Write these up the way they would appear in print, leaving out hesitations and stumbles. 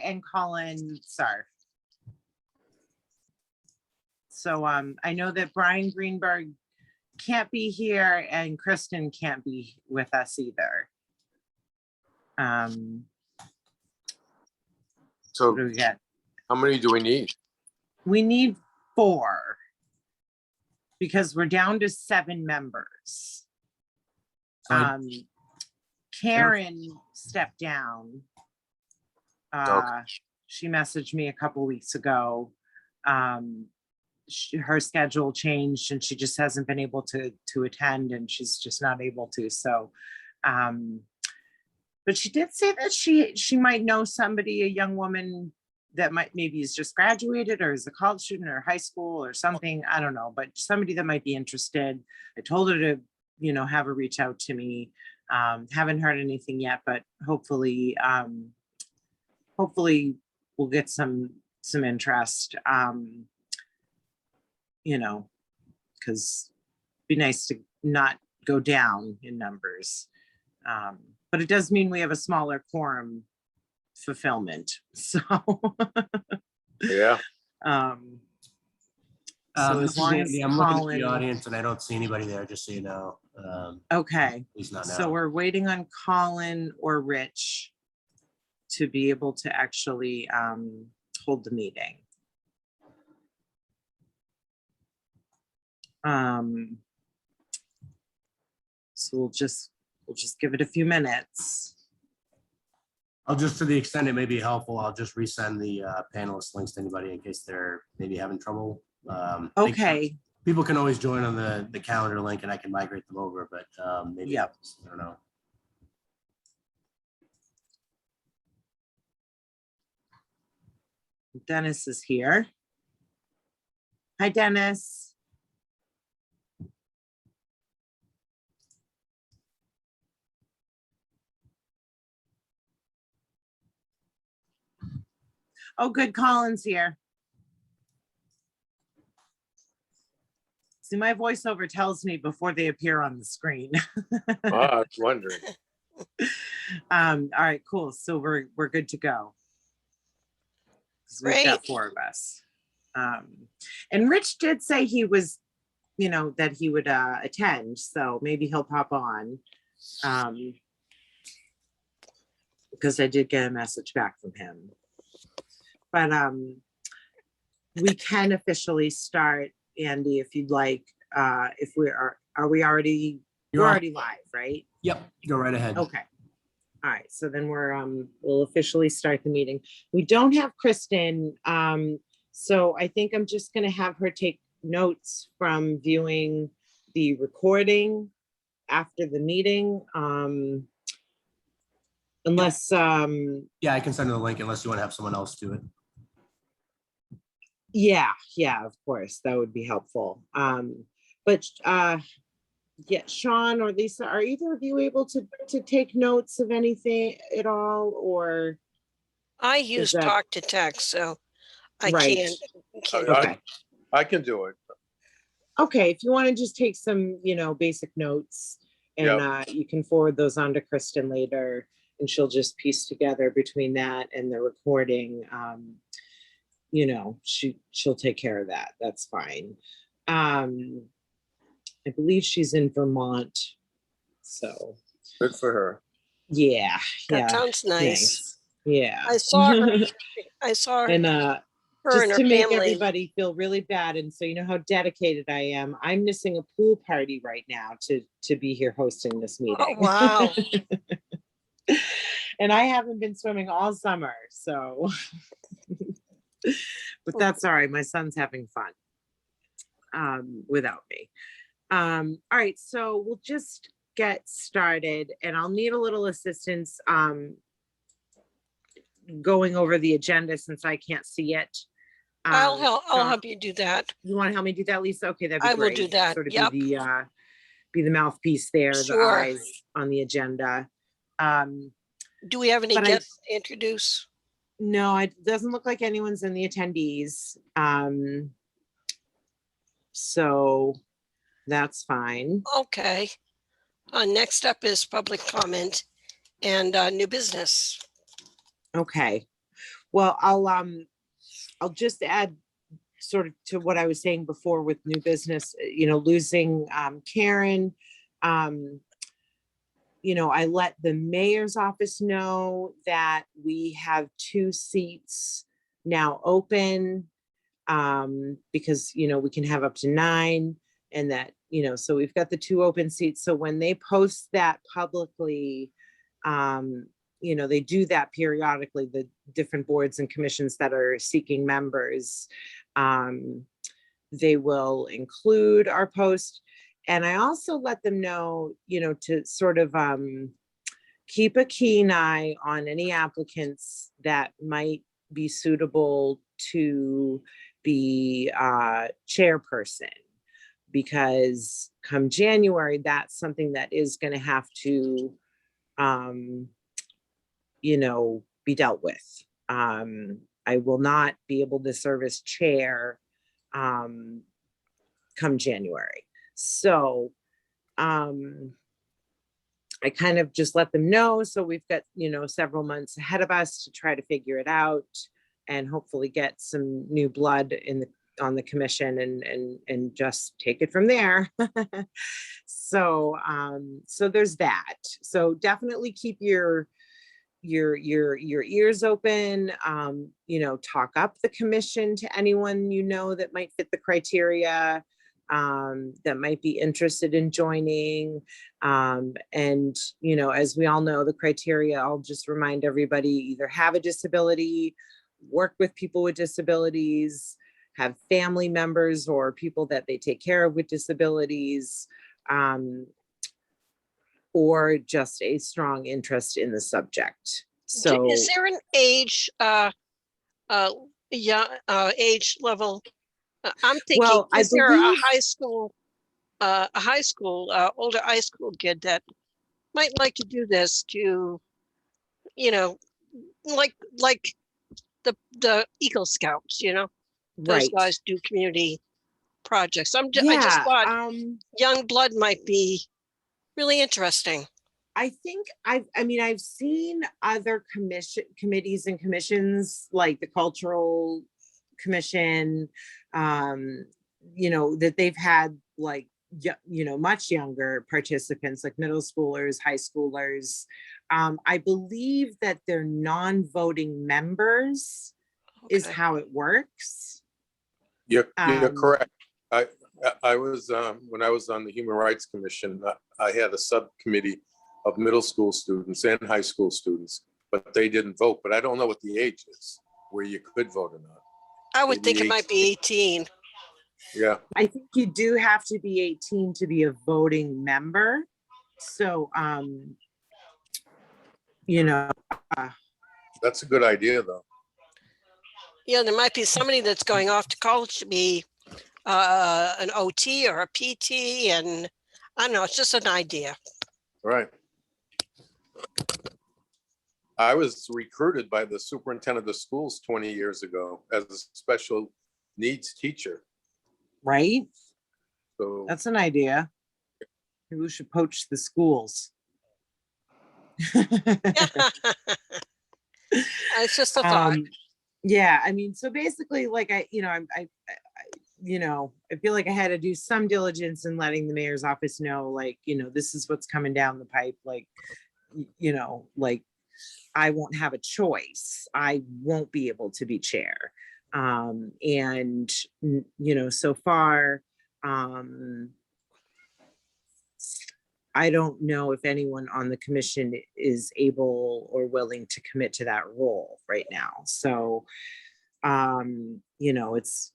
and Colin Sarf. So I know that Brian Greenberg can't be here and Kristen can't be with us either. So What do we get? how many do we need? We need 4 because we're down to 7 members. Karen stepped down. Okay. She messaged me a couple weeks ago. Her schedule changed and she just hasn't been able to attend, and she's just not able to. So, but she did say that she might know somebody, a young woman that maybe is just graduated or is a college student or high school or something. I don't know, but somebody that might be interested. I told her to, have her reach out to me. Haven't heard anything yet, but hopefully we'll get some interest. Because it'd be nice to not go down in numbers. But it does mean we have a smaller quorum fulfillment. So Yeah. So as long as I'm looking at Colin, the audience and I don't see anybody there, just so you know. Okay. He's not now. So we're waiting on Colin or Rich to be able to actually hold the meeting. So we'll just give it a few minutes. I'll just, to the extent it may be helpful, I'll just resend the panelist links to anybody in case they're maybe having trouble. Okay. People can always join on the calendar link and I can migrate them over, but maybe, Yep. I don't know. Dennis is here. Hi, Dennis. Oh, good. Colin's here. See, my voiceover tells me before they appear on the screen. I was wondering. All right, cool. So we're good to go. We've got 4 of us. And Rich did say he was, that he would attend. So maybe he'll pop on. Because I did get a message back from him. But we can officially start, Andy, if you'd like. If we're already live, right? Yep, go right ahead. Okay. All right. So then we'll officially start the meeting. We don't have Kristen, so I think I'm just going to have her take notes from viewing the recording after the meeting. Unless yeah, I can send her the link unless you want to have someone else do it. Yeah, of course, that would be helpful. But yeah, Sean or Lisa, are either of you able to take notes of anything at all, or? I use talk to text, so I can't. Okay. I can do it. Okay, if you want to just take some, basic notes, and you can forward those on to Kristen later, and she'll just piece together between that and the recording. She'll take care of that. That's fine. I believe she's in Vermont, so Good for her. yeah. That sounds nice. Thanks. Yeah, I saw her. I saw her. And her just and her to make family. everybody feel really bad, and so you know how dedicated I am, I'm missing a pool party right now to be here hosting this meeting. Oh, wow. And I haven't been swimming all summer, so but that's all right. My son's having fun without me. All right, so we'll just get started, and I'll need a little assistance going over the agenda since I can't see it. I'll help you do that. You want to help me do that, Lisa? Okay, that'd be I great. will do that. Sort of Yep. be the mouthpiece there, Sure. the eyes on the agenda. Do we have any but guests to introduce? No, it doesn't look like anyone's in the attendees. So that's fine. Okay. Next up is public comment and new business. Okay. Well, I'll just add sort of to what I was saying before with new business, losing Karen. I let the mayor's office know that we have 2 seats now open, because, we can have up to 9, and that, so we've got the 2 open seats. So when they post that publicly, they do that periodically, the different boards and commissions that are seeking members, they will include our post. And I also let them know, to sort of keep a keen eye on any applicants that might be suitable to be chairperson, because come January, that's something that is going to have to, be dealt with. I will not be able to serve as chair come January. So I kind of just let them know. So we've got, several months ahead of us to try to figure it out and hopefully get some new blood on the commission and just take it from there. So there's that. So definitely keep your ears open, talk up the commission to anyone that might fit the criteria, that might be interested in joining. And as we all know, the criteria, I'll just remind everybody, either have a disability, work with people with disabilities, have family members or people that they take care of with disabilities, or just a strong interest in the subject. So Is there an age, age level? I'm thinking, Well, I is there a believe- older high school kid that might like to do this to, like the Eagle Scouts, those right. guys do community projects. I just thought young blood might be really interesting. I think I've seen other committees and commissions like the Cultural Commission, that they've had like, much younger participants, like middle schoolers, high schoolers. I believe that they're non-voting members is Okay. how it works. You're Um, correct. I was, when I was on the Human Rights Commission, I had a subcommittee of middle school students and high school students, but they didn't vote. But I don't know what the age is where you could vote or not. I would think Maybe it might be 18. Yeah, I think you do have to be 18 to be a voting member. So, that's a good idea, though. Yeah, there might be somebody that's going off to college to be an OT or a PT, and I don't know, it's just an idea. Right. I was recruited by the superintendent of schools 20 years ago as a special needs teacher. right? So That's an idea. Maybe we should poach the schools. It's just a thought. Yeah, so basically, like I feel like I had to do some diligence in letting the mayor's office know, like, this is what's coming down the pipe. Like, like I won't have a choice. I won't be able to be chair. And so far, I don't know if anyone on the commission is able or willing to commit to that role right now. So, it's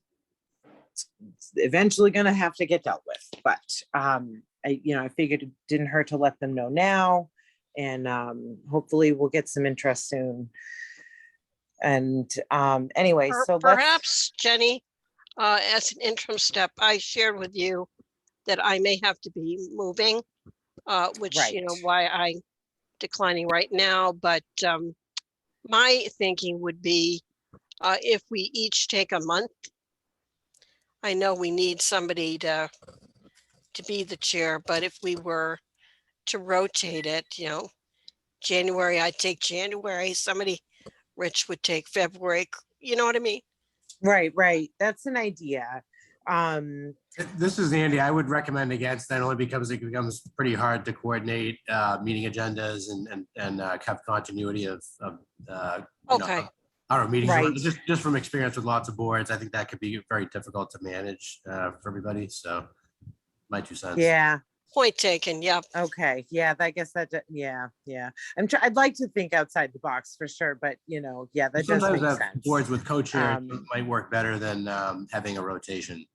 eventually going to have to get dealt with, but, I figured it didn't hurt to let them know now, and, hopefully we'll get some interest soon. And, anyway, so Perhaps, Jenny, as an interim step, I shared with you that I may have to be moving, which, Right. Why I'm declining right now. But my thinking would be if we each take a month. I know we need somebody to be the chair, but if we were to rotate it, January, I take January, somebody Rich would take February, you know what I mean? Right, right. That's an idea. Um, This is Andy. I would recommend against that only because it becomes pretty hard to coordinate meeting agendas and have continuity of Okay. our meetings. Right. Just from experience with lots of boards, I think that could be very difficult to manage for everybody. So my 2 cents. yeah, Point taken. Yep. okay. Yeah, I guess yeah, yeah. I'd like to think outside the box for sure, but yeah, that does Sometimes make have sense. boards with co-chairs Um, might work better than having a rotation.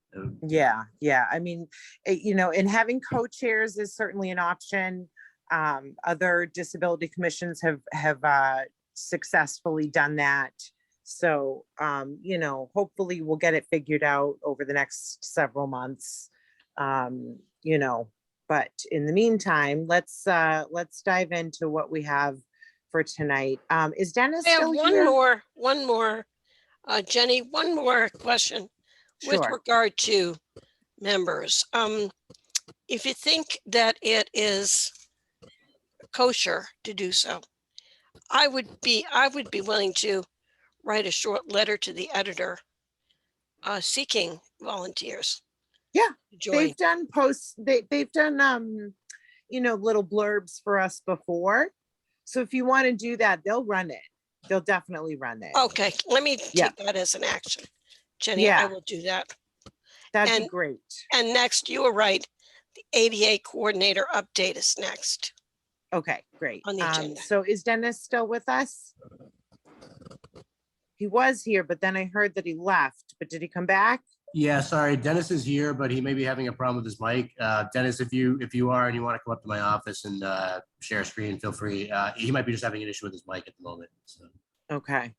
Yeah, yeah. I mean, and having co-chairs is certainly an option. Other disability commissions have successfully done that. So, hopefully we'll get it figured out over the next several months. Um, but in the meantime, let's dive into what we have for tonight. Is Dennis I have still here? one more, Jenny, one more question with Sure. regard to members. If you think that it is kosher to do so, I would be willing to write a short letter to the editor seeking volunteers. Yeah, to join. they've done posts, they've done little blurbs for us before. So if you want to do that, they'll run it. They'll definitely run it. Okay, let me Yeah. take that as an action. Jenny, I Yeah. will do that. That'd be and- great. And next, you were right. The ADA coordinator update is next. Okay, great. On the agenda. So is Dennis still with us? He was here, but then I heard that he left, but did he come back? Yeah, sorry, Dennis is here, but he may be having a problem with his mic. Dennis, if you are and you want to come up to my office and share a screen, feel free. He might be just having an issue with his mic at the moment. Okay.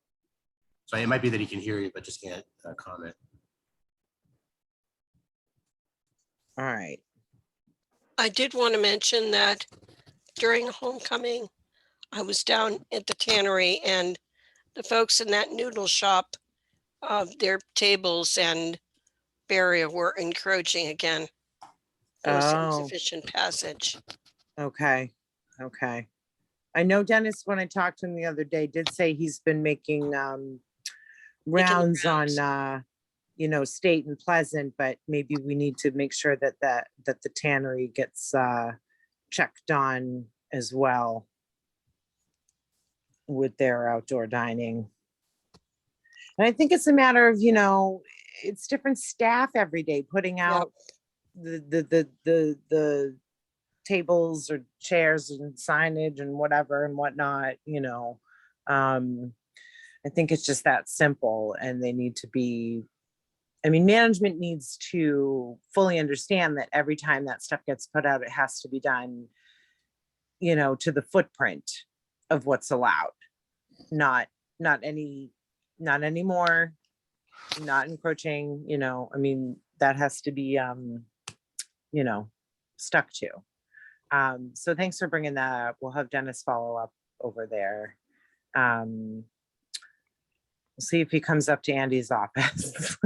So it might be that he can hear you, but just can't comment. All right. I did want to mention that during homecoming, I was down at the tannery and the folks in that noodle shop, their tables and barrier were encroaching again. There was Oh. insufficient passage. Okay. Okay. I know Dennis, when I talked to him the other day, did say he's been making rounds rounds. on State and Pleasant, but maybe we need to make sure that the tannery gets checked on as well with their outdoor dining. And I think it's a matter of, it's different staff every day putting out the tables or chairs and signage and whatever and whatnot, I think it's just that simple, and they need to be, management needs to fully understand that every time that stuff gets put out, it has to be done, to the footprint of what's allowed, not anymore, not encroaching, that has to be, stuck to. So thanks for bringing that up. We'll have Dennis follow up over there. We'll see if he comes up to Andy's office.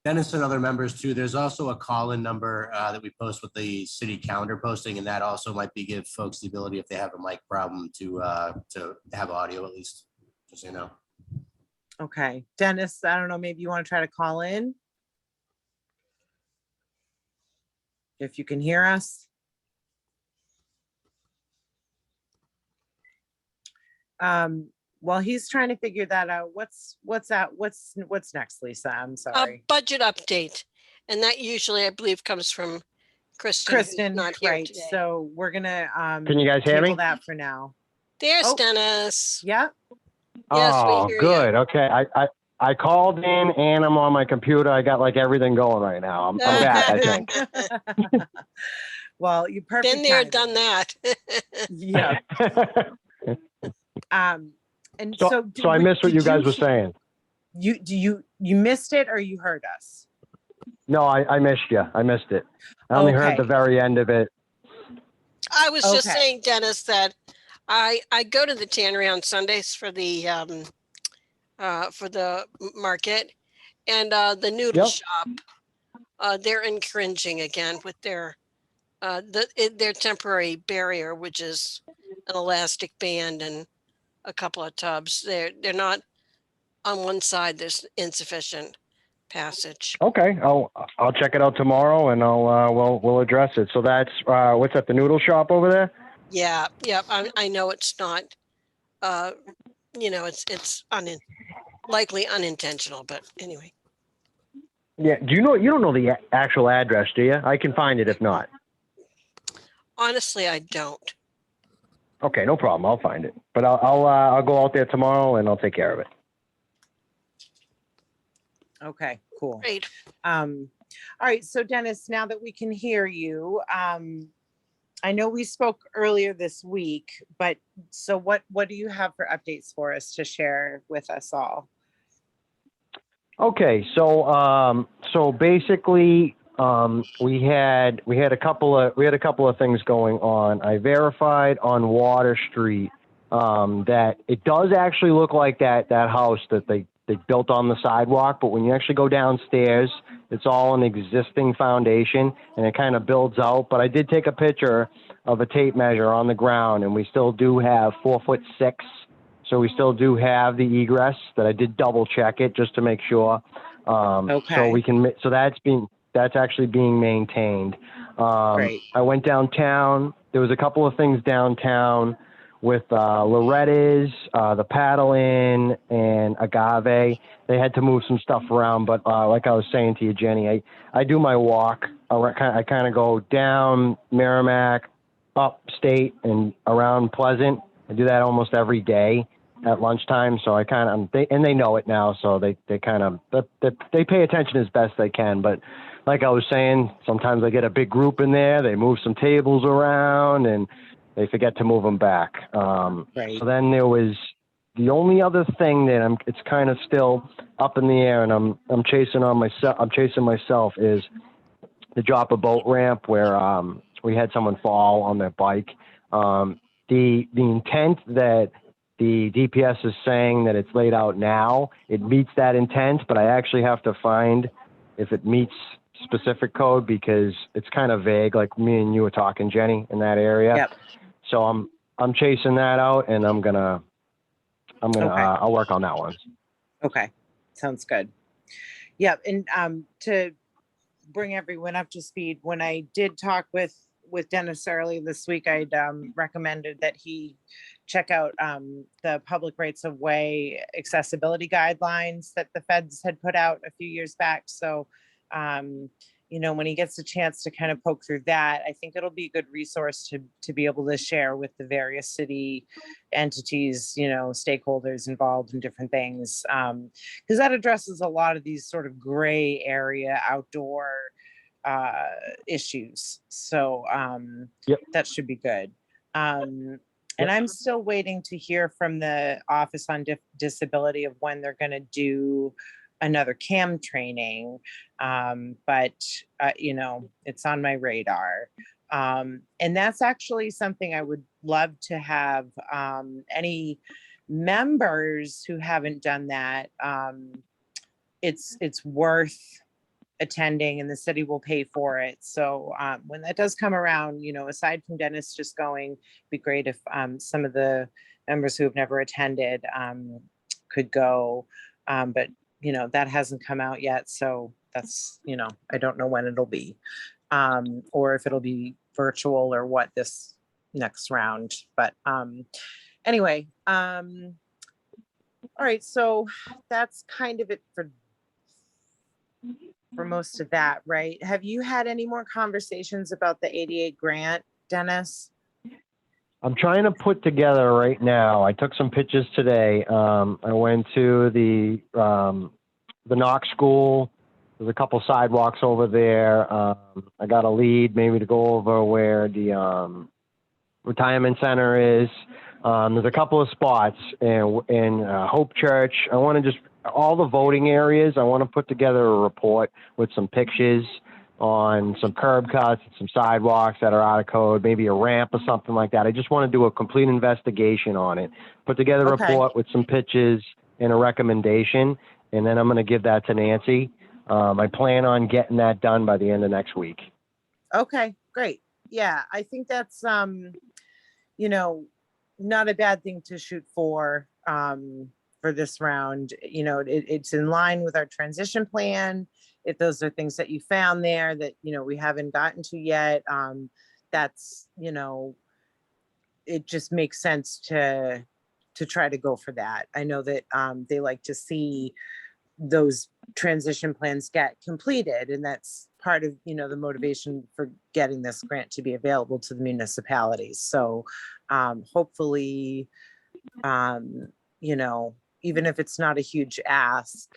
Dennis and other members too. There's also a call-in number that we post with the city calendar posting, and that also might be give folks the ability, if they have a mic problem, to have audio at least, just so you know. Okay, Dennis, I don't know, maybe you want to try to call in? If you can hear us. While he's trying to figure that out, what's next, Lisa? I'm A sorry. budget update. And that usually, I believe, comes from Kristen. who's Kristen, not here right, today. so we're gonna Can you guys hear table me? that for now. There's Oh. Dennis. Yeah, Yes, we Oh, hear good. Okay. I called in and I'm on my computer. I got like everything going right now. I'm back, I think. well, you perfect. Been there, timing. done that. Yeah. And so I missed what you guys were saying. You missed it or you heard us? No, I missed you. I missed it. I only heard the Okay. very end of it. I was just Okay. saying, Dennis, that I go to the tannery on Sundays for the market, and the noodle Yep. shop, they're infringing again with their their temporary barrier, which is an elastic band, and a couple of tubs. They're not on one side, there's insufficient passage. Okay, I'll check it out tomorrow and we'll address it. So that's what's at the noodle shop over there? Yeah, yeah, I know it's not, it's likely unintentional, but anyway. Yeah. You don't know the actual address, do you? I can find it if not. Honestly, I don't. Okay, no problem. I'll find it. But I'll go out there tomorrow and I'll take care of it. Okay, cool. Great. All right, so Dennis, now that we can hear you, I know we spoke earlier this week, but so what do you have for updates for us to share with us all? Okay, so basically, we had a couple of things going on. I verified on Water Street that it does actually look like that house that they built on the sidewalk, but when you actually go downstairs, it's all an existing foundation and it kind of builds out. But I did take a picture of a tape measure on the ground, and we still do have 4'6". So we still do have the egress. That I did double check it just to make sure. Okay. So we can. So that's actually being maintained. Great. I went downtown. There was a couple of things downtown with Loretta's, the Paddle Inn, and Agave. They had to move some stuff around, but like I was saying to you, Jenny, I do my walk. I kind of go down Merrimack, up State, and around Pleasant. I do that almost every day at lunchtime. So I kind of, they know it now. So they kind of, they pay attention as best they can. But like I was saying, sometimes I get a big group in there. They move some tables around and they forget to move them back. Right. So then there was the only other thing that it's kind of still up in the air, and I'm chasing myself is the drop a boat ramp where we had someone fall on their bike. The intent that the DPS is saying that it's laid out now, it meets that intent, but I actually have to find if it meets specific code because it's kind of vague, like me and you were talking, Jenny, in that area. Yep. So I'm chasing that out, and I'll work on that one. Okay, sounds good. Yep, and to bring everyone up to speed, when I did talk with Dennis early this week, I'd recommended that he check out the public rights of way accessibility guidelines that the feds had put out a few years back. So, when he gets a chance to kind of poke through that, I think it'll be a good resource to be able to share with the various city entities, stakeholders involved in different things. Because that addresses a lot of these sort of gray area outdoor issues. So Yep. That should be good. And I'm still waiting to hear from the Office on Disability of when they're going to do another CAM training. But it's on my radar. And that's actually something I would love to have any members who haven't done that. It's worth attending, and the city will pay for it. So when that does come around, aside from Dennis just going, it'd be great if some of the members who have never attended could go. But that hasn't come out yet. So that's, I don't know when it'll be or if it'll be virtual or what this next round. But anyway, all right. So that's kind of it for most of that, right? Have you had any more conversations about the 88 grant, Dennis? I'm trying to put together right now. I took some pictures today. I went to the Knox School. There's a couple sidewalks over there. I got a lead maybe to go over where the retirement center is. There's a couple of spots in Hope Church. I want to just all the voting areas. I want to put together a report with some pictures on some curb cuts and some sidewalks that are out of code, maybe a ramp or something like that. I just want to do a complete investigation on it, put together a report with some pictures and a recommendation, and then I'm going to give that to Nancy. I plan on getting that done by the end of next week. Okay, great. Yeah, I think that's, not a bad thing to shoot for this round. You know, it's in line with our transition plan. If those are things that you found there that, you know, we haven't gotten to yet, that's, you know, it just makes sense to try to go for that. I know that they like to see those transition plans get completed, and that's part of, you know, the motivation for getting this grant to be available to the municipalities. So hopefully, you know, even if it's not a huge ask,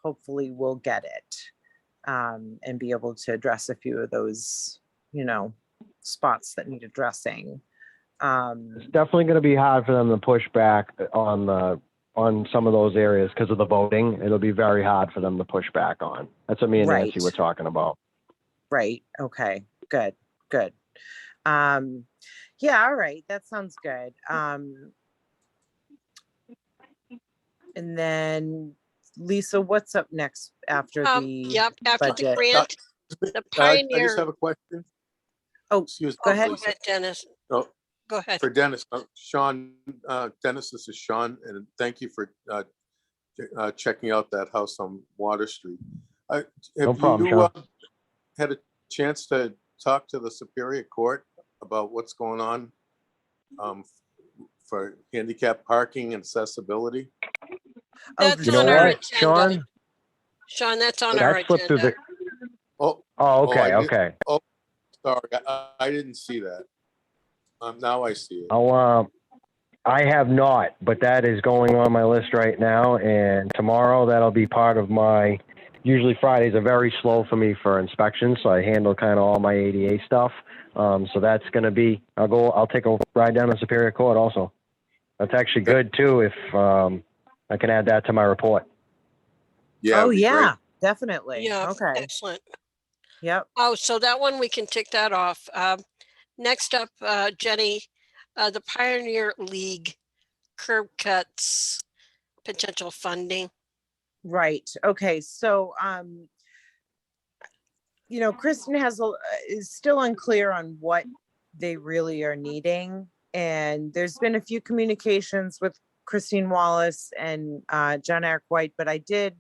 hopefully we'll get it and be able to address a few of those, you know, spots that need addressing. It's definitely going to be hard for them to push back on some of those areas because of the voting. It'll be very hard for them to push back on. That's what me and Nancy Right. were talking about. Right. Okay. Good. Good. Yeah. All right. That sounds good. And then Lisa, what's up next after the Yep, after the budget? grant, the I just Pioneer. have a question. Oh, Excuse me. go Oh, ahead. go ahead, Dennis. No, Go ahead. for Dennis, Sean, Dennis, this is Sean, and thank you for checking out that house on Water Street. Have No problem, you Sean. had a chance to talk to the Superior Court about what's going on for handicap parking and accessibility? Oh, That's You know on our what, agenda. Sean? Sean, that's on our That slipped through agenda. the. Oh, Oh, I okay, didn't- okay. sorry, I didn't see that. Now I see it. I have not, but that is going on my list right now. And tomorrow, that'll be part of my. Usually Fridays are very slow for me for inspections, so I handle kind of all my ADA stuff. So that's going to be. I'll take a ride down to Superior Court also. That's actually good too. If I can add that to my report. Yeah. oh it'd be great. yeah, definitely. Yeah, Okay. excellent. Yep. Oh, so that one, we can tick that off. Next up, Jenny, the Pioneer League curb cuts, potential funding. Right. Okay. So, you know, Kristen is still unclear on what they really are needing. And there's been a few communications with Christine Wallace and John Eric White, but I did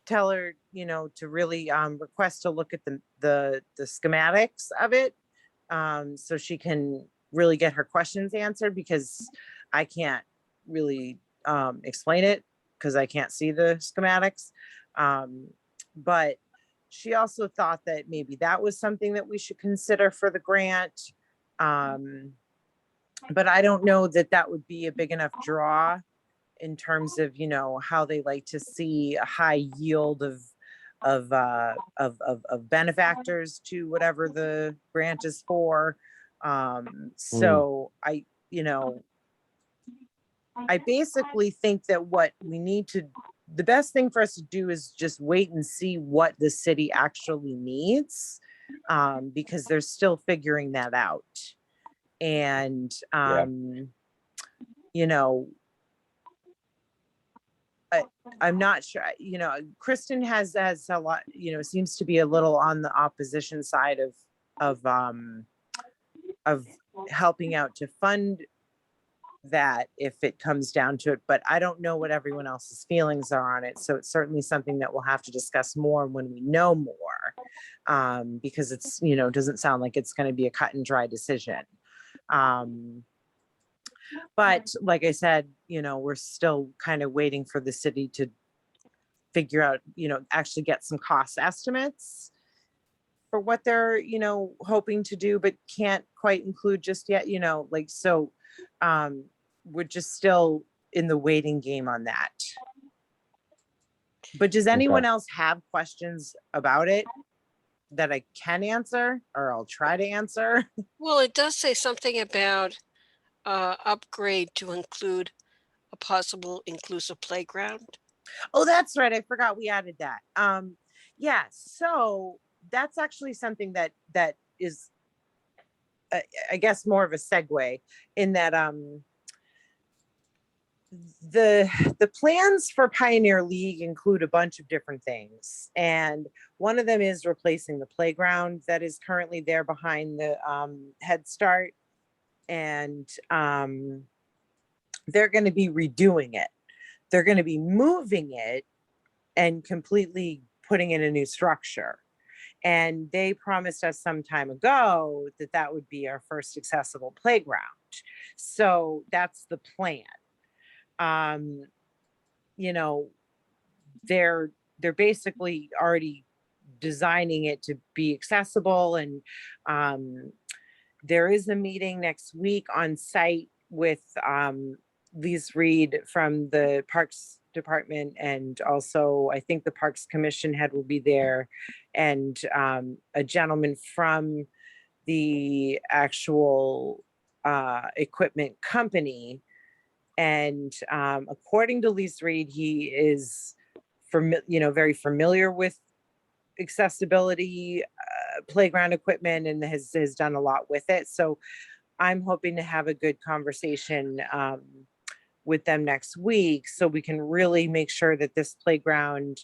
tell her, you know, to really request to look at the schematics of it so she can really get her questions answered, because I can't really explain it because I can't see the schematics. But she also thought that maybe that was something that we should consider for the grant. But I don't know that that would be a big enough draw in terms of, you know, how they like to see a high yield of benefactors to whatever the grant is for. So I, you know, I basically think that the best thing for us to do is just wait and see what the city actually needs, because they're still figuring that out. And, you know, I'm not sure, you know, Kristen has a lot, you know, seems to be a little on the opposition side of helping out to fund that if it comes down to it, but I don't know what everyone else's feelings are on it. So it's certainly something that we'll have to discuss more when we know more, because it's, you know, doesn't sound like it's going to be a cut and dry decision. But like I said, you know, we're still kind of waiting for the city to figure out, you know, actually get some cost estimates for what they're, you know, hoping to do, but can't quite include just yet, you know, like, so we're just still in the waiting game on that. But does anyone else have questions about it that I can answer, or I'll try to answer? Well, it does say something about upgrade to include a possible inclusive playground. Oh, that's right. I forgot we added that. Yeah, so that's actually something that is, I guess, more of a segue in that the plans for Pioneer League include a bunch of different things, and one of them is replacing the playground that is currently there behind the Head Start, and they're going to be redoing it. They're going to be moving it and completely putting in a new structure. And they promised us some time ago that that would be our first accessible playground. So that's the plan. You know, they're basically already designing it to be accessible. And there is a meeting next week on site with Lise Reed from the Parks Department, and also I think the Parks Commission head will be there, and a gentleman from the actual equipment company. And according to Lise Reed, he is very familiar with accessibility playground equipment and has done a lot with it. So I'm hoping to have a good conversation with them next week, so we can really make sure that this playground,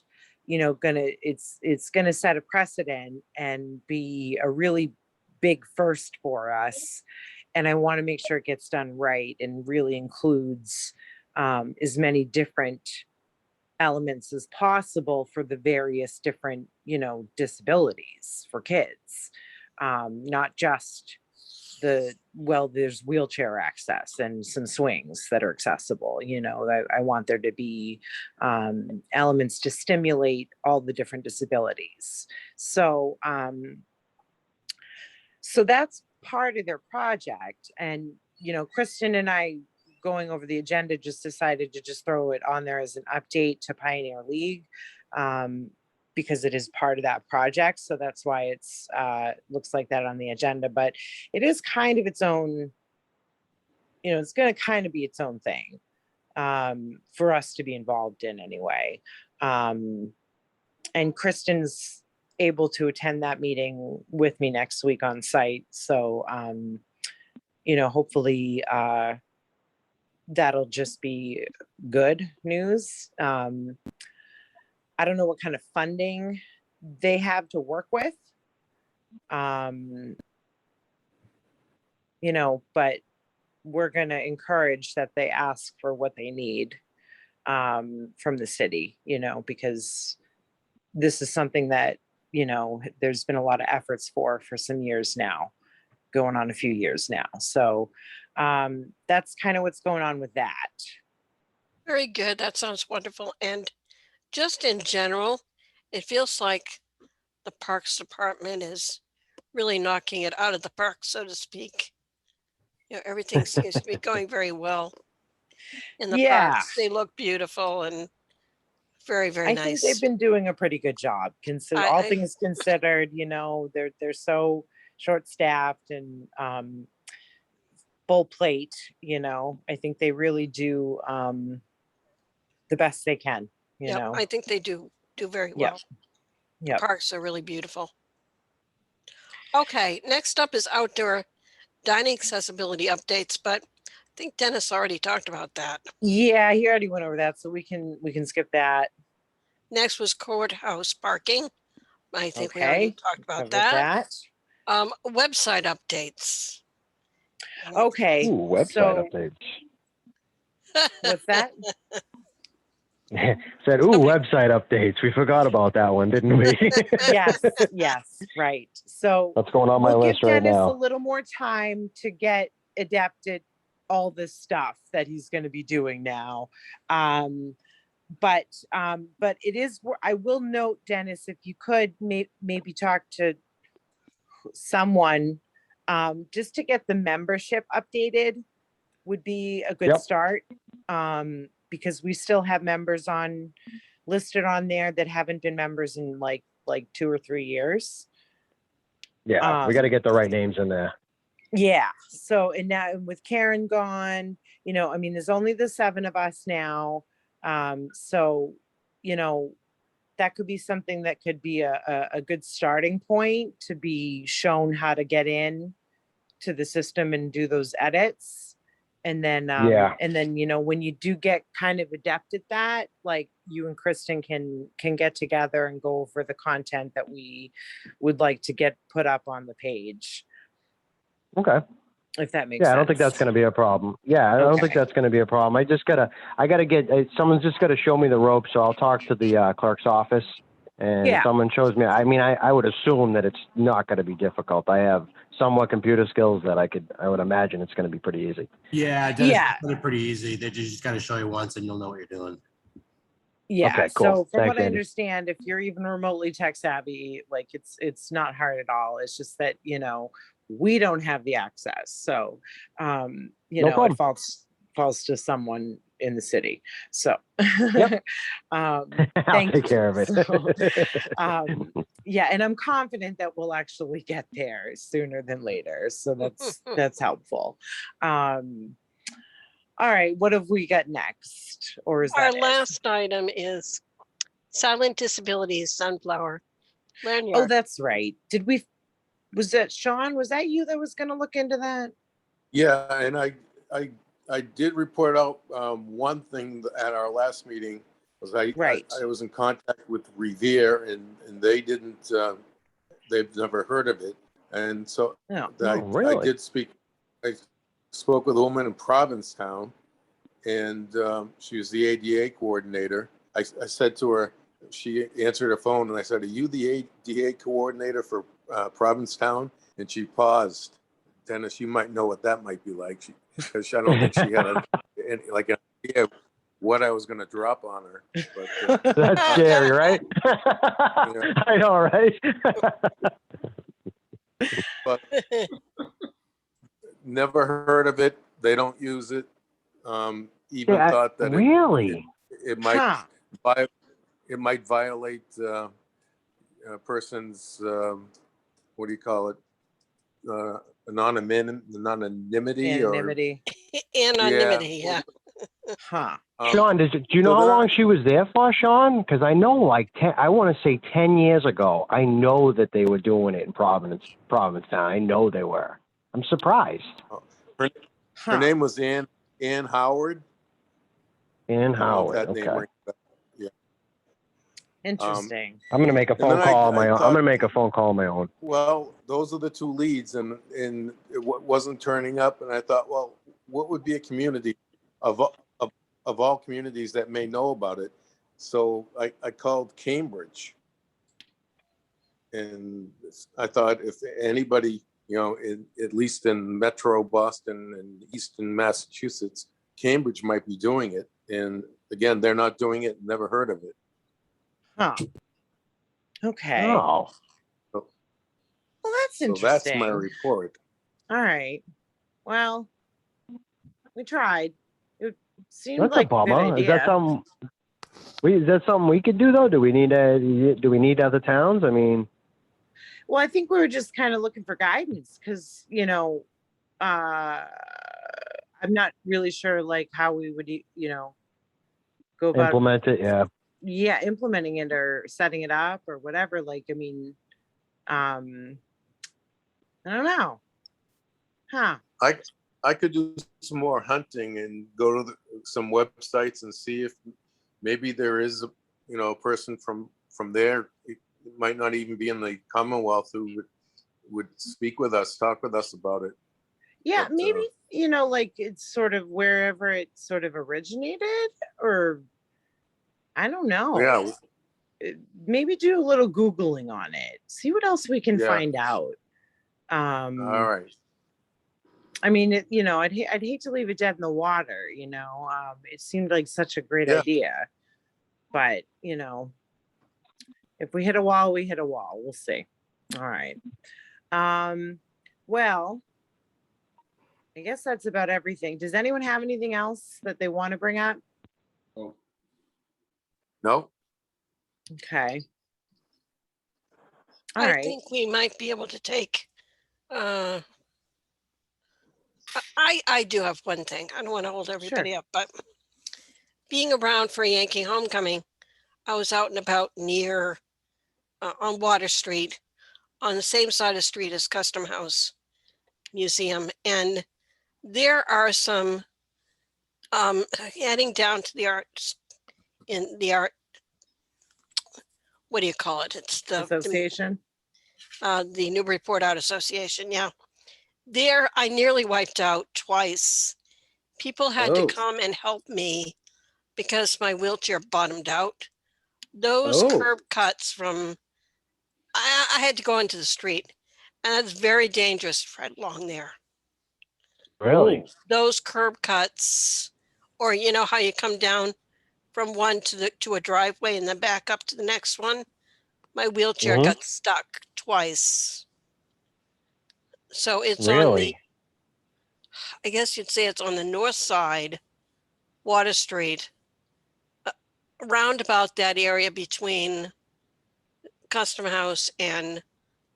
it's gonna set a precedent and be a really big first for us. And I want to make sure it gets done right and really includes as many different elements as possible for the various different, disabilities for kids. Not just there's wheelchair access and some swings that are accessible. I want there to be elements to stimulate all the different disabilities. So that's part of their project. And Kristen and I, going over the agenda, just decided to just throw it on there as an update to Pioneer League, because it is part of that project. So that's why it's looks like that on the agenda. But it is kind of its own, it's going to kind of be its own thing for us to be involved in anyway. And Kristen's able to attend that meeting with me next week on site. So, hopefully that'll just be good news. I don't know what kind of funding they have to work with. But we're going to encourage that they ask for what they need from the city, because this is something that, there's been a lot of efforts for some years now, going on a few years now. So that's kind of what's going on with that. Very good. That sounds wonderful. And just in general, it feels like the Parks Department is really knocking it out of the park, so to speak. Everything seems to be going very well in the parks. They look beautiful and very, very I nice. think they've been doing a pretty good job, all things considered. They're so short-staffed and full plate. I think they really do the best they can. I think they do very well. Yeah, parks are really beautiful. Okay, next up is outdoor dining accessibility updates, but I think Dennis already talked about that. Yeah, he already went over that, so we can skip that. Next was courthouse parking. I think we already talked about that. Website updates. Okay. Ooh, website updates. What's that? Said, ooh, website updates. We forgot about that one, didn't we? Yes, right. So that's going on my list give right Dennis now. a little more time to get adept at all this stuff that he's going to be doing now. But it is, I will note, Dennis, if you could maybe talk to someone just to get the membership updated would be a good start. Because we still have members listed on there that haven't been members in like 2 or 3 years. Yeah, we got to get the right names in there. Yeah. So, and now with Karen gone, there's only the 7 of us now. So, that could be something that could be a good starting point to be shown how to get in to the system and do those edits. And then, when you do get kind of adept at that, like you and Kristen can get together and go over the content that we would like to get put up on the page. Okay. if that makes sense. Yeah, I don't think that's going to be a problem. Yeah, I don't think Okay. that's going to be a problem. I gotta get, someone's just got to show me the ropes. So I'll talk to the clerk's office, and Yeah. someone shows me. I mean, I would assume that it's not going to be difficult. I have somewhat computer skills that I would imagine it's going to be pretty easy. Yeah, Dennis, Yeah. it's pretty easy. They just got to show you once and you'll know what you're doing. Yeah. Okay, cool. So from Thanks, what I Andy. understand, if you're even remotely tech savvy, like it's not hard at all. It's just that, we don't have the access. So, No problem. it falls to someone in the city. So, Yep. I'll I'll take care of it. Yeah, and I'm confident that we'll actually get there sooner than later. So that's helpful. All right, what have we got next? Or is Our that it? last item is Silent Disabilities Sunflower Oh, Lanyard. that's right. Was that Sean? Was that you that was going to look into that? Yeah, and I did report out one thing at our last meeting was Right. I was in contact with Revere and they didn't they've never heard of it, and so No. I really? did speak. I spoke with a woman in Provincetown, and she was the ADA coordinator. I said to her, she answered her phone, and I said, "Are you the ADA coordinator for Provincetown?" And she paused. Dennis, you might know what that might be like, because I don't think she had an idea what I was going to drop on her. But, That's scary, right? I know, right? but never heard of it. They don't use it. Even Yeah, thought that really? it might Huh. it might violate a person's what do you call it, anonymity Anonymity. Anonymity, yeah. Huh. Sean, do you know how long she was there for, Sean? Because I know, like, I want to say 10 years ago, I know that they were doing it in Provincetown. I know they were. I'm surprised. her name was Ann Howard. Ann I don't know if Howard. that name Okay. rings a bell. Yeah. Interesting. I'm going to make a phone then call on I my own. thought- I'm going to make a phone call on my own. Well, those are the two leads, and it wasn't turning up. And I thought, well, what would be a community of all communities that may know about it? So I called Cambridge, and I thought if anybody, at least in Metro Boston and Eastern Massachusetts, Cambridge might be doing it. And again, they're not doing it. Never heard of it. Huh. Okay. Oh. Well, that's So interesting. that's my report. All right. Well, we tried. It seemed That's like a a good bummer. Is idea. that something we could do, though? Do we need other towns? I mean, Well, I think we were just kind of looking for guidance because, I'm not really sure like how we would, go about implement it. Yeah. implementing it or setting it up or whatever. Like, I mean, I don't know. Huh. I could do some more hunting and go to some websites and see if maybe there is a person from there. It might not even be in the Commonwealth who would speak with us, talk with us about it. Yeah, But, maybe, like it's sort of wherever it sort of originated, or I don't know. Yeah, Maybe do a little Googling on it. See what else we can Yeah. find out. all right. I mean, I'd hate to leave it dead in the water, it seemed like such a great Yeah. idea, but if we hit a wall, we hit a wall. We'll see. All right. Well, I guess that's about everything. Does anyone have anything else that they want to bring up? No. Okay. All I right. think we might be able to take, I do have one thing. I don't want to hold everybody up, but being around for Yankee Homecoming, I was out and about near on Water Street, on the same side of the street as Custom House Museum. And there are some, heading down to the arts, in the art, what do you call it? It's the Association. The Newburyport Art Association, yeah. There, I nearly wiped out twice. People had to Oh. come and help me because my wheelchair bottomed out. Those Oh. curb cuts from, I had to go into the street, and it's very dangerous right along there. Really? Those curb cuts, or you know how you come down from one to a driveway and then back up to the next one? My wheelchair Mhm. got stuck twice. So it's on the, Really? I guess you'd say it's on the north side, Water Street, around about that area between Custom House and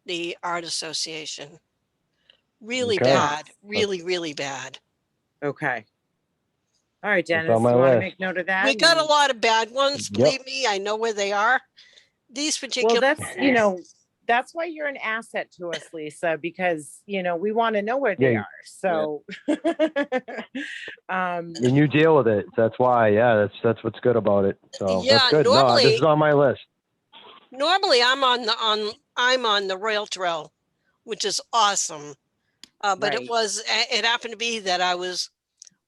the Art Association. Really Okay. bad, really, really bad. Okay. All right, It's on Dennis, my you want to list. make note of that? We got a And- lot of bad ones, Yep. believe me, I know where they are. These Well, particular, that's, you know, that's why you're an asset to us, Lisa, because, you know, we want to know where they Yeah. are. So, And you deal with it. That's why. Yeah, that's what's good about it. So Yeah, that's good. No, normally- this is on my list. normally I'm on the rail trail, which is awesome. But Right. it happened to be that I was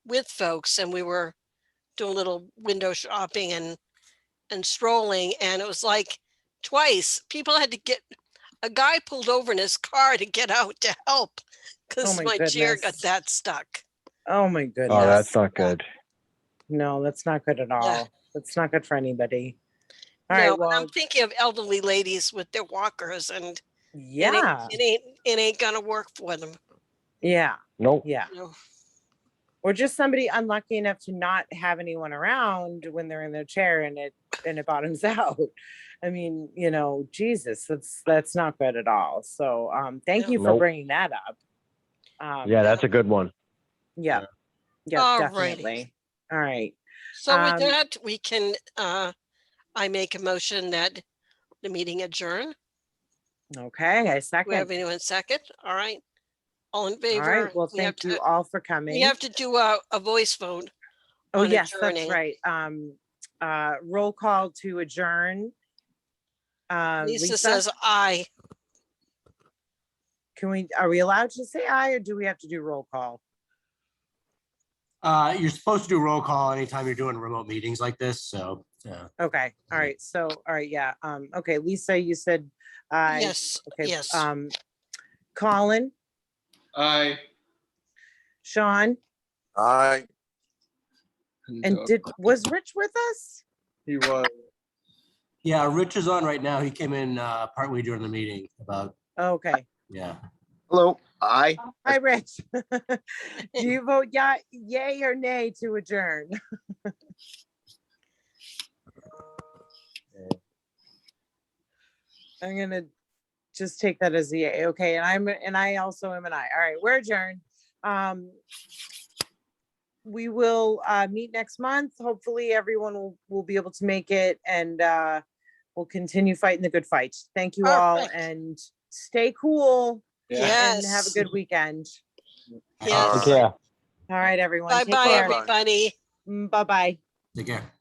with folks and we were doing a little window shopping and strolling, and it was like twice people had to get, a guy pulled over in his car to get out to help because my my chair got goodness. that stuck. Oh my goodness. Oh, that's not good. No, that's not good at all. That's not good for anybody. All No, right, and well, I'm thinking of elderly ladies with their walkers, and yeah, it ain't gonna work for them. yeah, Nope. yeah. You know? Or just somebody unlucky enough to not have anyone around when they're in their chair and it bottoms out. I mean, you know, Jesus, that's not good at all. So thank Yeah. you for Nope. bringing that up. Yeah, that's a good one. Yeah. Yeah, Alrighty. definitely. All right. So with Um, that, we can, I make a motion that the meeting adjourn. Okay, I Do we have second. anyone second? All right. All in All favor? right. Well, We have thank you to- all for We coming. have to do a voice vote. Oh, on yes, adjourning. that's right. Roll call to adjourn. Lisa Lisa, says aye. are we allowed to say aye or do we have to do roll call? You're supposed to do roll call anytime you're doing remote meetings like this, so. Okay, all right. So, all right, yeah. Okay, Lisa, you said aye. Yes, Okay. yes. Colin, Aye. Sean, I, and was Rich with us? He was. Yeah, Rich is on right now. He came in partway during the meeting about, Okay. yeah. Hello. Aye. Hi, Rich. Do you vote yay or nay to adjourn? I'm gonna just take that as a yay. Okay, and I also am an aye. All right, we're adjourned. We will meet next month. Hopefully everyone will be able to make it, and we'll continue fighting the good fight. Thank you all, Perfect. and stay cool and have a Yes. good weekend. Yes. Take care. All right, everyone. Bye Take bye, care. everybody. Bye-bye. Take care.